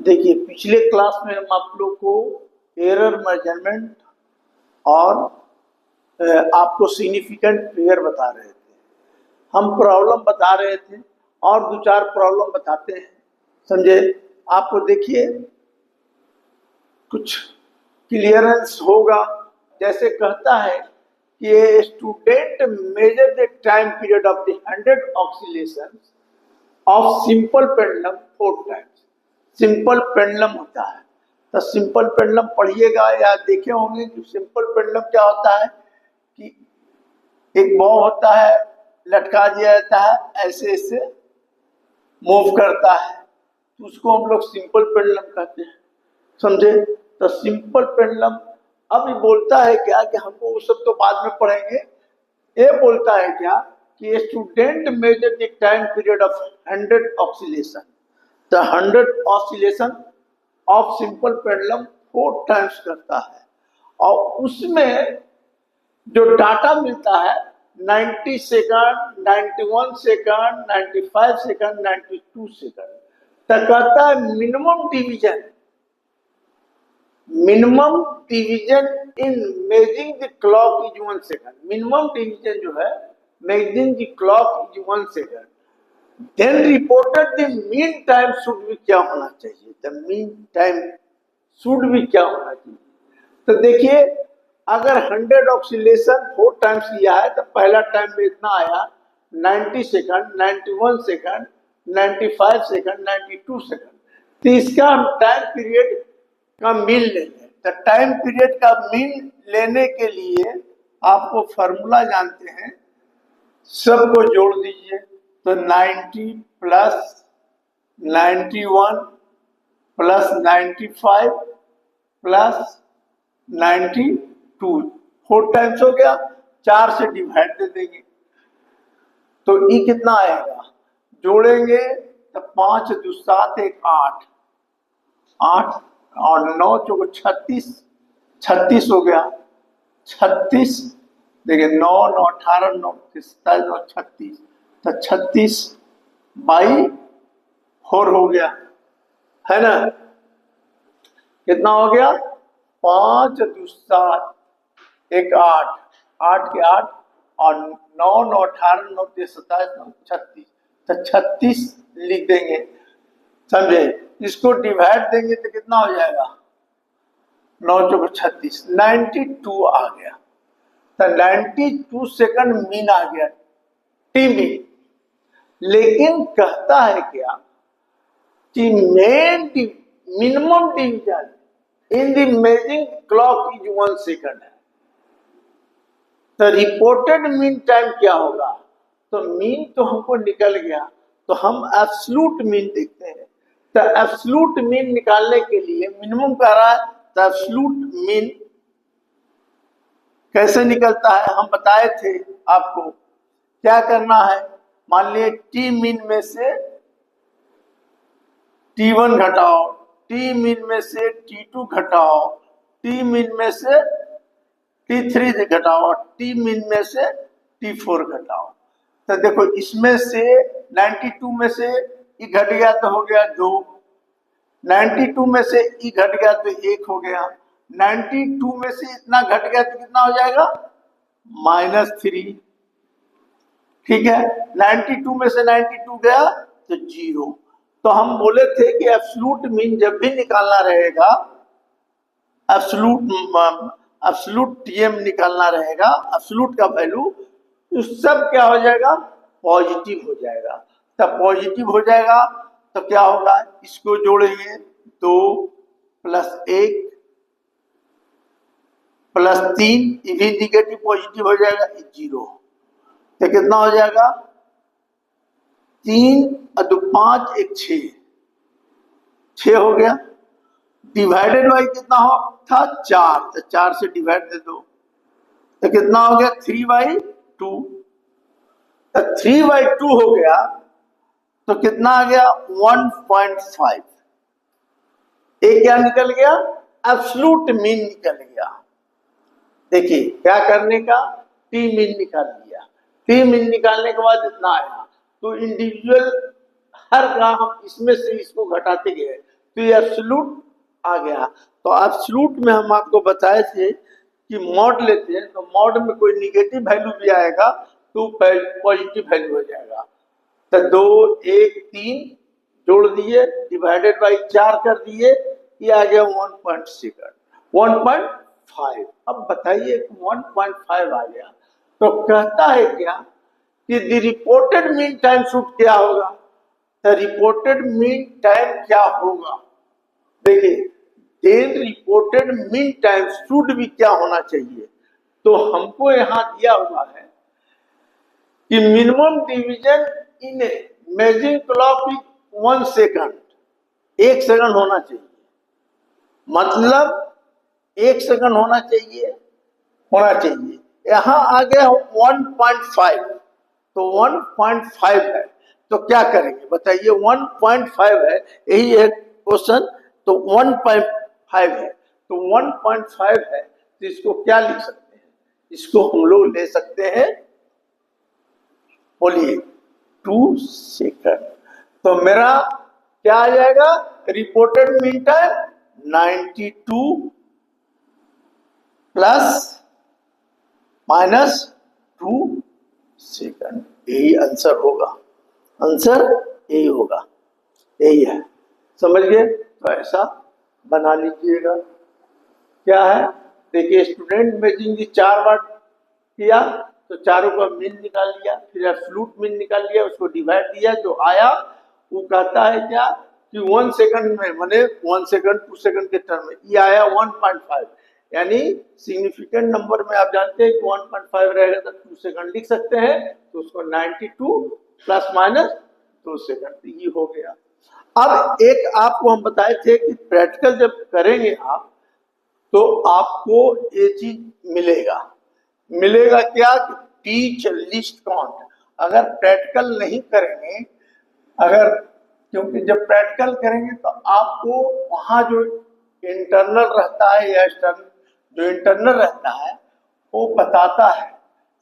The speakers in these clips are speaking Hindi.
देखिए, पिछले क्लास में हम आप लोग को एरर मेजरमेंट और आपको सिग्निफिकेंट फिगर बता रहे थे। हम प्रॉब्लम बता रहे थे और दो चार प्रॉब्लम बताते हैं, समझे। आपको देखिए कुछ क्लियरेंस होगा। जैसे कहता है कि a student measure the time period of the 100 oscillations of simple pendulum 4 times. Simple pendulum होता है, तो सिंपल पेंडुलम पढ़िएगा या देखे होंगे कि सिंपल पेंडुलम क्या होता है कि एक बॉल होता है, लटका दिया जाता है, ऐसे ऐसे मूव करता है, तो उसको हम लोग सिंपल पेंडुलम कहते हैं, समझे। तो सिंपल पेंडुलम अभी बोलता है क्या कि हमको वो सब तो बाद में पढ़ेंगे। ये बोलता है क्या कि student measure the time period of 100 oscillation, the 100 oscillation of simple pendulum 4 times करता है, और उसमें जो डाटा मिलता है 90 सेकंड, 91 सेकंड, 95 सेकंड, 92 सेकंड तक कहता है minimum division in measuring the clock is 1 second. Minimum division जो है measuring the clock is 1 second. Then reported the mean time should भी क्या होना चाहिए, द मीन टाइम शुड भी क्या होना चाहिए। तो देखिए, अगर 100 ऑक्सीलेशन 4 टाइम्स लिया है तो पहला टाइम में इतना आया 90 सेकंड, 91 सेकंड, 95 सेकंड, 92 सेकंड। तो इसका हम टाइम पीरियड का मीन ले लें। तो टाइम पीरियड का मीन लेने के लिए आपको फॉर्मूला जानते हैं, सबको जोड़ दीजिए। तो 90 प्लस 91 प्लस 95 प्लस 92, 4 टाइम्स हो गया, 4 से डिवाइड दे देंगे तो ई कितना आएगा, जोड़ेंगे तो 5 2 7 1 8 8 और 9 चौको 36, 36 हो गया। 36 देखिए, 9 9 18 9 27 9 36, तो 36 बाई 4 हो गया, है ना। कितना हो गया, 5 2 7 1 8 8 के 8 और 9 9 18 9 27 9 36, तो 36 लिख देंगे, समझे। इसको डिवाइड देंगे तो कितना हो जाएगा, 9 चौको 36, 92 आ गया। तो 92 सेकंड मीन आ गया, टी मीन। लेकिन कहता है क्या कि minimum division in the measuring clock is 1 second है। तो रिपोर्टेड मीन टाइम क्या होगा, तो मीन तो हमको निकल गया, तो हम एब्सोल्यूट मीन देखते हैं। तो एब्सोल्यूट मीन निकालने के लिए मिनिमम कह रहा है, तो एब्सोल्यूट मीन कैसे निकलता है हम बताए थे आपको। क्या करना है, मान लिए टी मीन में से T1 घटाओ, टी मीन में से T2 घटाओ, टी मीन में से T3 घटाओ, टी मीन में से T4 घटाओ। तो देखो, इसमें से 92 में से ई घट गया तो हो गया 2, 92 में से ई घट गया तो 1 हो गया, 92 में से इतना घट गया तो कितना हो जाएगा, -3। ठीक है, 92 में से 92 गया तो 0। तो हम बोले थे कि एब्सोल्यूट मीन जब भी निकालना रहेगा, एब्सोल्यूट टीएम निकालना रहेगा, एब्सोल्यूट का वैल्यू, तो सब क्या हो जाएगा, पॉजिटिव हो जाएगा। तब पॉजिटिव हो जाएगा तो क्या होगा, इसको जोड़ेंगे 2 प्लस 1 प्लस 3, ये भी निगेटिव पॉजिटिव हो जाएगा, 0। तो कितना हो जाएगा, 3 और 2 5 1 6, 6 हो गया। डिवाइडेड बाई कितना हो था, 4, तो 4 से डिवाइड दे दो तो कितना हो गया, 3/2। तो 3/2 हो गया तो कितना आ गया, 1.5। एक क्या निकल गया, एब्सोल्यूट मीन निकल गया। देखिए क्या करने का, टी मीन निकाल लिया। टी मीन निकालने के बाद इतना आया, तो इंडिविजुअल हर का हम इसमें से इसको घटाते गए, तो ये एब्सोल्यूट आ गया। तो एब्सोल्यूट में हम आपको बताए थे कि मॉड लेते हैं तो मॉड में कोई निगेटिव वैल्यू भी आएगा तो पॉजिटिव वैल्यू हो जाएगा। तो 2 1 3 जोड़ दिए, डिवाइडेड बाई 4 कर दिए, ये आ गया 1.5। अब बताइए 1.5 आ गया तो कहता है क्या कि the reported mean time should क्या होगा। द रिपोर्टेड मीन टाइम क्या होगा, देखिए then reported mean time should भी क्या होना चाहिए। तो हमको यहाँ दिया हुआ है कि minimum division in measuring clock is 1 second, 1 second होना चाहिए, मतलब 1 सेकंड होना चाहिए। यहाँ आ गया 1.5, तो 1.5 है तो क्या करेंगे बताइए। 1.5 है, यही है क्वेश्चन। तो 1.5 है तो 1.5 है तो इसको क्या लिख सकते हैं, इसको हम लोग ले सकते हैं, बोलिए 2 सेकंड। तो मेरा क्या आ जाएगा, reported mean time 92 plus minus 2 second, यही आंसर होगा। आंसर यही होगा, यही है, समझ गए। तो ऐसा बना लीजिएगा। क्या है, देखिए स्टूडेंट मेजरिंग की 4 बार किया तो चारों का मीन निकाल लिया, फिर एब्सोल्यूट मीन निकाल लिया, उसको डिवाइड दिया, जो आया वो कहता है क्या कि 1 सेकंड में, माने 1 सेकंड 2 सेकंड के टर्म में ये आया 1.5, यानी सिग्निफिकेंट नंबर में आप जानते हैं कि 1.5 रहेगा तो 2 सेकंड लिख सकते हैं। तो उसको 92 प्लस माइनस 2 सेकंड, ये हो गया। अब एक आपको हम बताए थे कि प्रैक्टिकल जब करेंगे आप तो आपको ये चीज मिलेगा क्या कि टीच लिस्ट काउंट। अगर प्रैक्टिकल नहीं करेंगे, क्योंकि जब प्रैक्टिकल करेंगे तो आपको वहां जो इंटरनल रहता है या एक्सटर्नल, जो इंटरनल रहता है वो बताता है,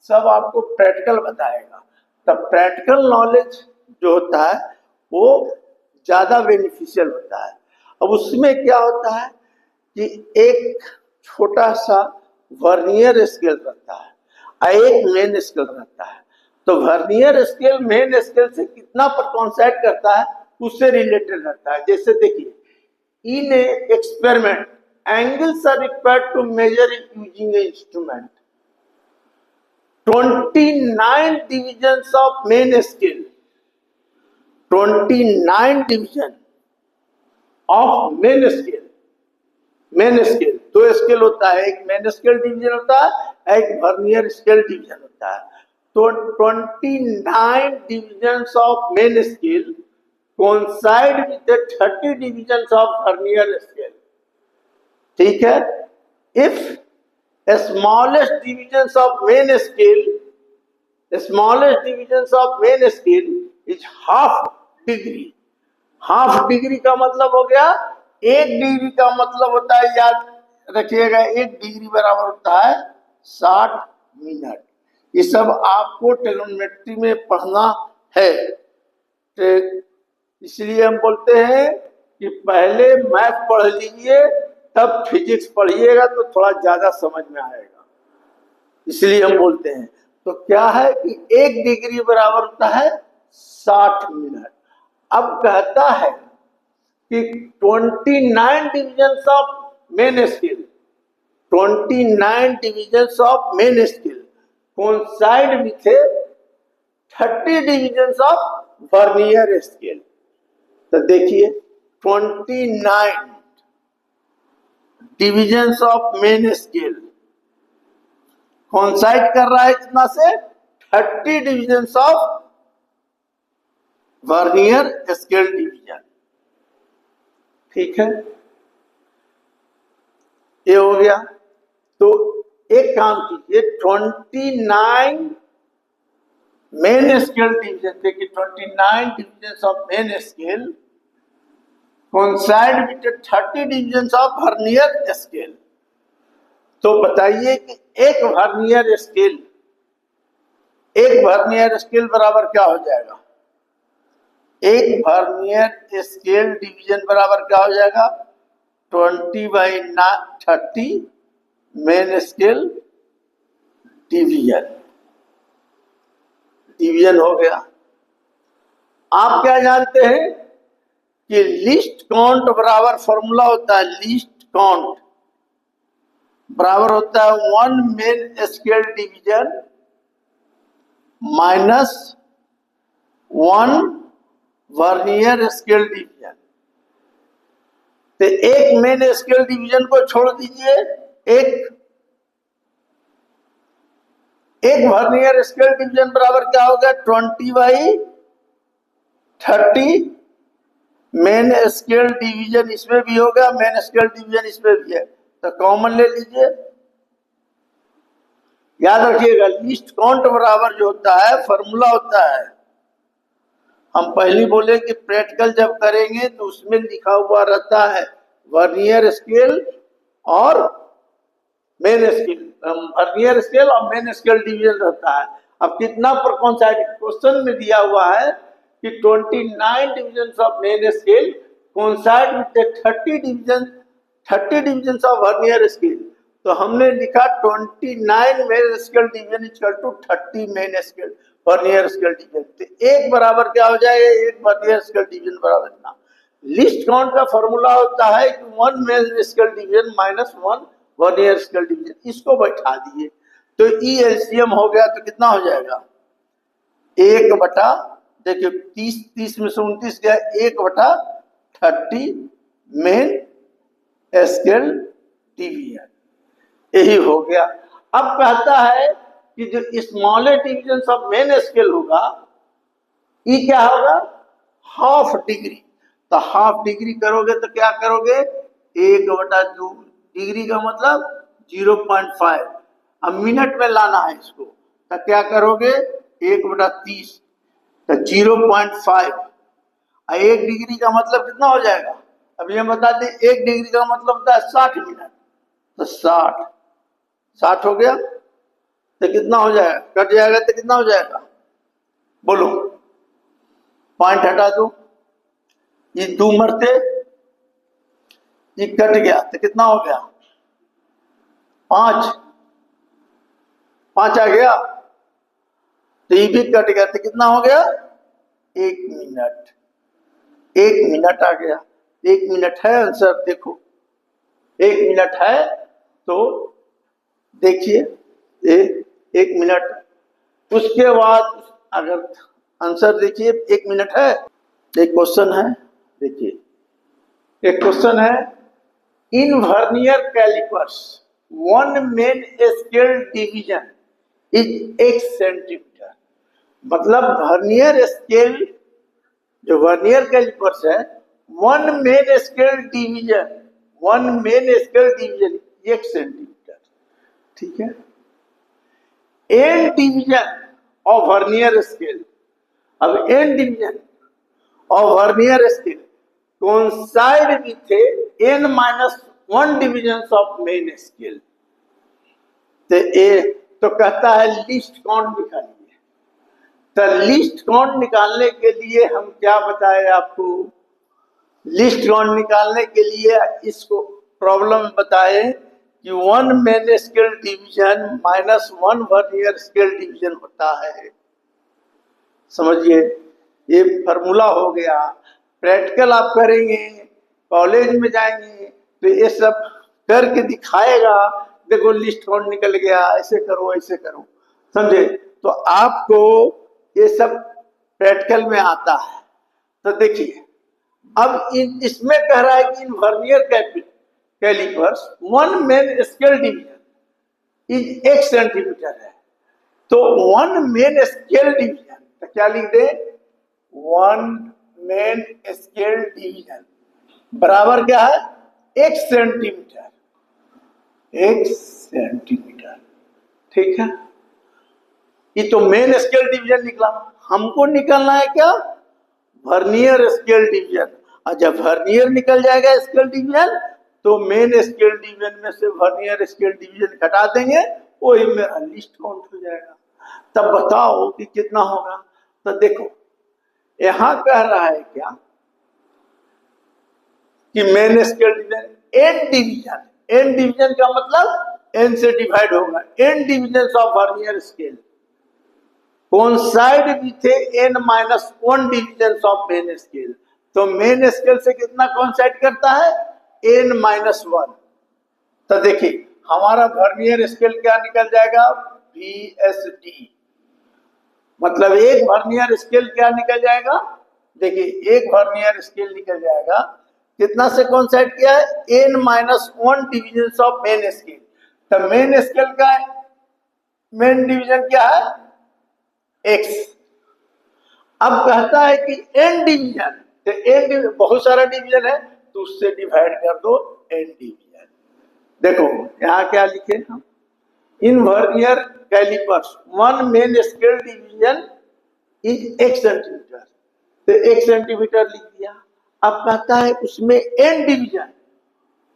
सब आपको प्रैक्टिकल बताएगा। तब प्रैक्टिकल नॉलेज जो होता है वो ज्यादा बेनिफिशियल होता है। अब उसमें क्या होता है कि एक छोटा सा वर्नियर स्केल रहता है और एक मेन स्केल रहता है। तो वर्नियर स्केल मेन स्केल से कितना पर कॉन्साइड करता है उससे रिलेटेड रहता है। जैसे देखिए, in experiment angles are required to measure using a instrument, 29 divisions of main scale, 29 division of main scale. Main scale 2 scale होता है, एक मेन स्केल डिवीजन होता है, एक वर्नियर स्केल डिवीजन होता है। तो 29 divisions of main scale coincide with the 30 divisions of vernier scale, ठीक है। If smallest divisions of main scale is half degree, half degree का मतलब हो गया 1 डिग्री का मतलब होता है, याद रखिएगा 1 डिग्री बराबर होता है 60 मिनट। ये सब आपको ट्रिग्नोमेट्री में पढ़ना है, इसलिए हम बोलते हैं कि पहले मैथ पढ़ लीजिए तब फिजिक्स पढ़िएगा तो थोड़ा ज्यादा समझ में आएगा, इसलिए हम बोलते हैं। तो क्या है कि 1 डिग्री बराबर होता है 60 मिनट। अब कहता है कि 29 divisions of main scale, 29 divisions of main scale coincide with 30 divisions of vernier scale. तो देखिए 29 divisions of main scale coincide कर रहा है कितना से, 30 divisions of vernier scale division, ठीक है। ये हो गया। तो एक काम कीजिए, 29 मेन स्केल डिवीजन, देखिए 29 divisions of main scale coincide with 30 divisions of vernier scale. तो बताइए कि एक वर्नियर स्केल बराबर क्या हो जाएगा, एक वर्नियर स्केल डिवीजन बराबर क्या हो जाएगा, 20/30 मेन स्केल डिवीजन। डिवीजन हो गया। आप क्या जानते हैं कि लीस्ट काउंट बराबर फॉर्मूला होता है, लीस्ट काउंट बराबर होता है 1 main scale division minus 1 vernier scale division. तो एक मेन स्केल डिवीजन को छोड़ दीजिए, एक वर्नियर स्केल डिवीजन बराबर क्या होगा, 20/30 मेन स्केल डिवीजन इसमें भी होगा, मेन स्केल डिवीजन इसमें भी है, तो कॉमन ले लीजिए। याद रखिएगा लीस्ट काउंट बराबर जो होता है फॉर्मूला होता है, हम पहले बोले कि प्रैक्टिकल जब करेंगे तो उसमें लिखा हुआ रहता है वर्नियर स्केल और मेन स्केल, वर्नियर स्केल और मेन स्केल डिवीजन रहता है। अब कितना पर कौन सा क्वेश्चन में दिया हुआ है कि 29 division of main scale coincide with 30 division of vernier scale. तो हमने लिखा 29 main scale division equal to 30 main scale vernier scale division. तो एक बराबर क्या हो जाएगा, एक वर्नियर स्केल डिवीजन बराबर इतना। लिस्ट काउंट का फॉर्मूला होता है कि 1 main scale division minus 1 vernier scale division, इसको बैठा दिए तो ई एलसीएम हो गया, तो कितना हो जाएगा 1/, देखिए 30 में से 29 गया, 1/30 मेन स्केल डिवीजन, यही हो गया। अब कहता है कि जो smallest division of main scale होगा ये क्या होगा, हाफ डिग्री। तो हाफ डिग्री करोगे तो क्या करोगे, 1/2 डिग्री का मतलब 0.5। अब मिनट में लाना है इसको, तो क्या करोगे 1/30, तो 0.5। 1 डिग्री का मतलब कितना हो जाएगा, अब ये बता दें 1 डिग्री का मतलब होता है 60 मिनट, तो 60 हो गया, तो कितना हो जाएगा, कट जाएगा तो कितना हो जाएगा, बोलो, पॉइंट हटा दो, ये 2 मरते ये कट गया, तो कितना हो गया 5 आ गया, तो ये भी कट गया, तो कितना हो गया 1 मिनट, 1 मिनट आ गया। 1 मिनट है आंसर, देखो 1 मिनट है, तो देखिए 1 मिनट। उसके बाद अगर आंसर देखिए 1 मिनट है, एक क्वेश्चन है, देखिए एक क्वेश्चन है, in vernier callipers 1 main scale division is 1 centimetre. मतलब वर्नियर स्केल, जो वर्नियर कैलिपर्स है 1 मेन स्केल डिवीजन 1 सेंटीमीटर, ठीक है। N division of vernier scale, अब n division of vernier scale coincide with n-1 divisions of main scale। तो कहता है लिस्ट काउंट निकालिए। तो लिस्ट काउंट निकालने के लिए हम क्या बताए आपको, लिस्ट काउंट निकालने के लिए इसको प्रॉब्लम बताए कि 1 main scale division minus 1 vernier scale division होता है। समझिए ये फॉर्मूला हो गया। प्रैक्टिकल आप करेंगे, कॉलेज में जाएंगे तो ये सब करके दिखाएगा, देखो लिस्ट काउंट निकल गया, ऐसे करो ऐसे करो, समझे। तो आपको ये सब प्रैक्टिकल में आता है। तो देखिए अब इसमें कह रहा है कि in vernier callipers 1 main scale division is 1 centimetre है। तो 1 मेन स्केल डिवीजन, तो क्या लिख दे, 1 मेन स्केल डिवीजन बराबर क्या है 1 सेंटीमीटर, 1 सेंटीमीटर, ठीक है। ये तो मेन स्केल डिवीजन निकला, हमको निकलना है क्या, वर्नियर स्केल डिवीजन। और जब वर्नियर निकल जाएगा स्केल डिवीजन तो मेन स्केल डिवीजन में से वर्नियर स्केल डिवीजन घटा देंगे, वही मेरा लिस्ट काउंट हो जाएगा। तब बताओ कि कितना होगा। तो देखो यहां कह रहा है क्या कि main scale division, N division, N division का मतलब एन से डिवाइड होगा, N division of vernier scale coincide with N minus 1 division of main scale. तो मेन स्केल से कितना कोइंसाइड करता है, एन माइनस 1। तो देखिए हमारा वर्नियर स्केल क्या निकल जाएगा, VSD, मतलब एक वर्नियर स्केल क्या निकल जाएगा, देखिए एक वर्नियर स्केल निकल जाएगा कितना से कोइंसाइड किया है, N minus 1 division of main scale. तो मेन स्केल का मेन डिवीजन क्या है, एक्स। अब कहता है कि एन डिवीजन, तो एन बहुत सारा डिवीजन है तो उससे डिवाइड कर दो एन डिवीजन। देखो यहां क्या लिखे हम, in vernier callipers 1 main scale division is 1 centimetre, तो 1 सेंटीमीटर लिख दिया। अब कहता है उसमें N division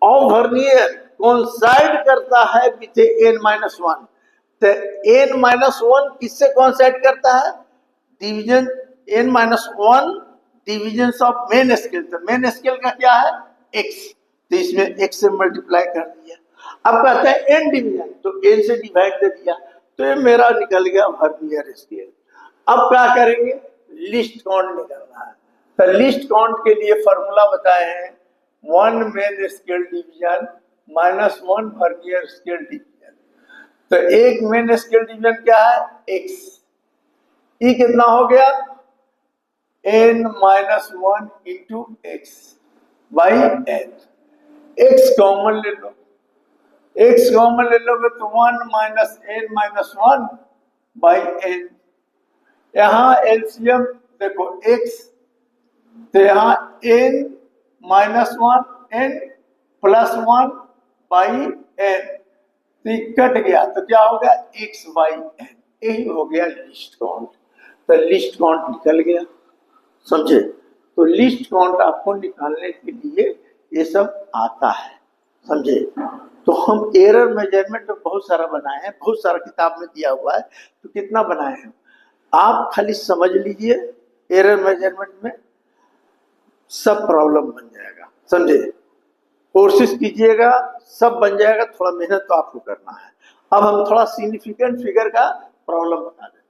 of vernier coincide करता है विथ एन माइनस 1। तो एन माइनस 1 किससे कोइंसाइड करता है, division N minus 1 division of main scale. तो मेन स्केल का क्या है, एक्स, तो इसमें एक्स से मल्टीप्लाई कर दिया। अब कहता है एन डिवीजन, तो एन से डिवाइड कर दिया, तो ये मेरा निकल गया वर्नियर स्केल। अब क्या करेंगे, लिस्ट काउंट निकालना है। तो लिस्ट काउंट के लिए फॉर्मूला बताए हैं, 1 main scale division minus 1 vernier scale division. तो एक मेन स्केल डिवीजन क्या है, एक्स, ई कितना हो गया, N minus 1 into X by N. X common ले लो, एक्स कॉमन ले लोगे तो 1 minus N minus 1 by N. यहां एलसीएम देखो एक्स, तो यहां N minus 1 N plus 1 by N, तो कट गया तो क्या हो गया, एक्स बाई एन। यही हो गया लिस्ट काउंट। तो लिस्ट काउंट निकल गया, समझे। तो लिस्ट काउंट आपको निकालने के लिए ये सब आता है, समझे। तो हम एरर मेजरमेंट बहुत सारा बनाए हैं, बहुत सारा किताब में दिया हुआ है, तो कितना बनाए हैं आप खाली समझ लीजिए। एरर मेजरमेंट में सब प्रॉब्लम बन जाएगा, समझे। कोशिश कीजिएगा, सब बन जाएगा, थोड़ा मेहनत तो आपको करना है। अब हम थोड़ा सिग्निफिकेंट फिगर का प्रॉब्लम बता दें।